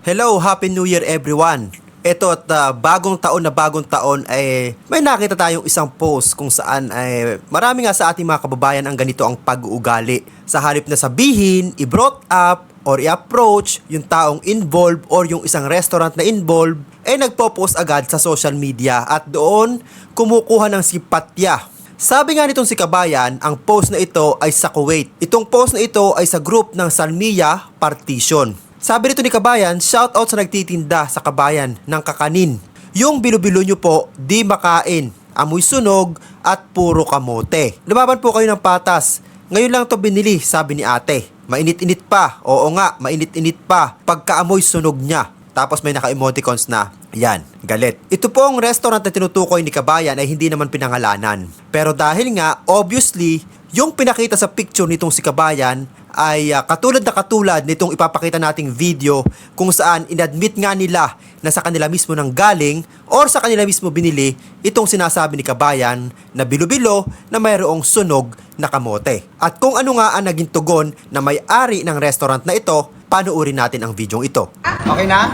Hello, Happy New Year everyone! Ito at bagong taon ay may nakita tayong isang post kung saan ay marami nga sa ating mga kababayan ang ganito ang pag-uugali. Sa halip na sabihin, i-brought up or i-approach yung taong involved or yung isang restaurant na involved, ay nagpo-post agad sa social media at doon kumukuha ng simpatya. Sabi nga nitong si Kabayan, ang post na ito ay sa Kuwait. Itong post na ito ay sa group ng Salmiya Partition. Sabi nito ni Kabayan, shoutout sa nagtitinda sa Kabayan ng kakanin. Yung bilo-bilo nyo po, di makain, amoy sunog at puro kamote. Lumaban po kayo ng patas. Ngayon lang to binili, sabi ni ate. Mainit-init pa, oo nga, mainit-init pa. Pagkaamoy sunog niya. Tapos may naka-emoticons na, yan, galit. Ito po ang restaurant na tinutukoy ni Kabayan ay hindi naman pinangalanan. Pero dahil nga, obviously, yung pinakita sa picture nitong si Kabayan ay katulad nitong ipapakita nating video kung saan inadmit nga nila na sa kanila mismo nang galing or sa kanila mismo binili itong sinasabi ni Kabayan na bilo-bilo na mayroong sunog na kamote. At kung ano nga ang naging tugon na may-ari ng restaurant na ito, panuorin natin ang video ito. Okay na?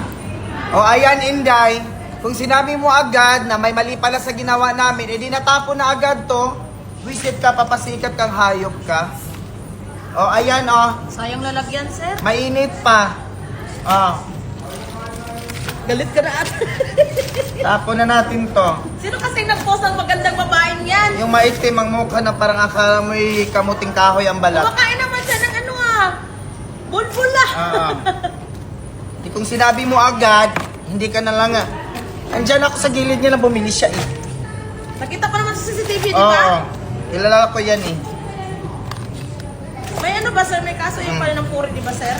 O ayan, Inday. Kung sinabi mo agad na may mali pala sa ginawa namin, edi natapon na agad to. Wisit ka, papasikat kang hayop ka. O ayan, Sayang lalagyan, sir. mainit pa. O, Galit ka na ate. tapon na natin to. Sino kasi nag-post ng magandang babaeng yan? Yung maitim ang mukha na parang akala mo'y kamuting kahoy ang balat. Kumakain naman siya ng ano bulbula. Di kung sinabi mo agad, hindi ka na lang Andyan ako sa gilid niya na bumili siya eh. Nakita ko naman sa CCTV, di Oo, ba? kilala ko yan eh. May ano ba, sir? May kaso yung pala ng puri, di ba, sir?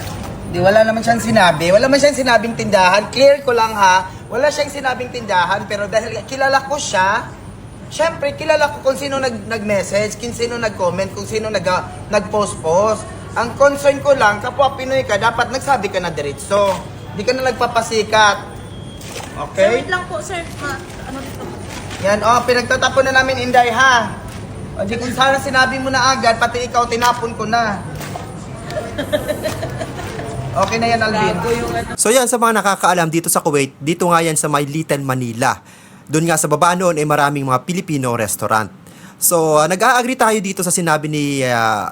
Di, wala naman siyang sinabi. Wala naman siyang sinabing tindahan. Clear ko lang ha. Wala siyang sinabing tindahan. Pero dahil kilala ko siya, syempre kilala ko kung sino nag-message, kung sino nag-comment, kung sino nag-post-post. Ang concern ko lang, kapwa Pinoy ka, dapat nagsabi ka na diretso. Di ka na nagpapasikat. Sir, Okay? wait lang po, sir. Ano dito? Yan, pinagtatapon na namin, Inday, ha? O di kung sana sinabi mo na agad, pati ikaw tinapon ko na. Okay na yan, Alvin. Gago yung ano. So yan, sa mga nakakaalam dito sa Kuwait, dito nga yan sa may Little Manila. Doon nga sa baba noon ay maraming mga Filipino restaurant. So nag-a-agree tayo dito sa sinabi ni,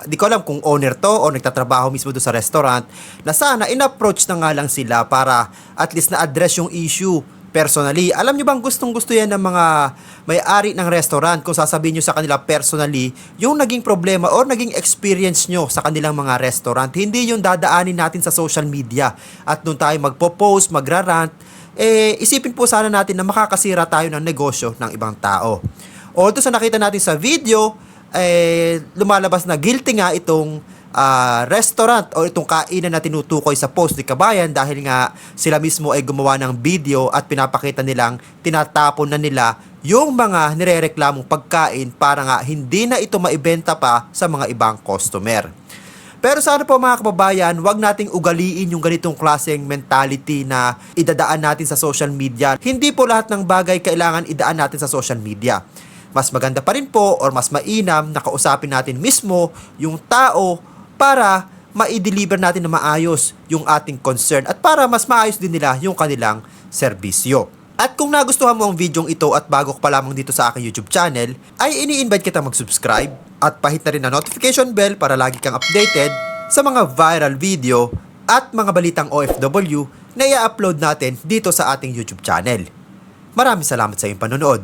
di ko alam kung owner to o nagtatrabaho mismo doon sa restaurant, na sana in-approach na nga lang sila para at least na-address yung issue personally. Alam nyo bang gustong-gusto yan ng mga may-ari ng restaurant kung sasabihin nyo sa kanila personally yung naging problema or naging experience nyo sa kanilang mga restaurant. Hindi yung dadaanin natin sa social media at doon tayo magpo-post, magrarant. Isipin po sana natin na makakasira tayo ng negosyo ng ibang tao. Although sa nakita natin sa video, lumalabas na guilty nga itong restaurant o itong kainan na tinutukoy sa post ni Kabayan dahil nga sila mismo ay gumawa ng video at pinapakita nilang tinatapon na nila yung mga nirereklamong pagkain para nga hindi na ito maibenta pa sa mga ibang customer. Pero sana po mga kababayan, wag nating ugaliin yung ganitong klaseng mentality na idadaan natin sa social media. Hindi po lahat ng bagay kailangan idaan natin sa social media. Mas maganda pa rin po or mas mainam na kausapin natin mismo yung tao para ma-deliver natin na maayos yung ating concern at para mas maayos din nila yung kanilang serbisyo. At kung nagustuhan mo ang videong ito at bago ka pa lamang dito sa aking YouTube channel, ay ini-invite kita mag-subscribe at pahit na rin ang notification bell para lagi kang updated sa mga viral video at mga balitang OFW na i-upload natin dito sa ating YouTube channel. Maraming salamat sa iyong panonood.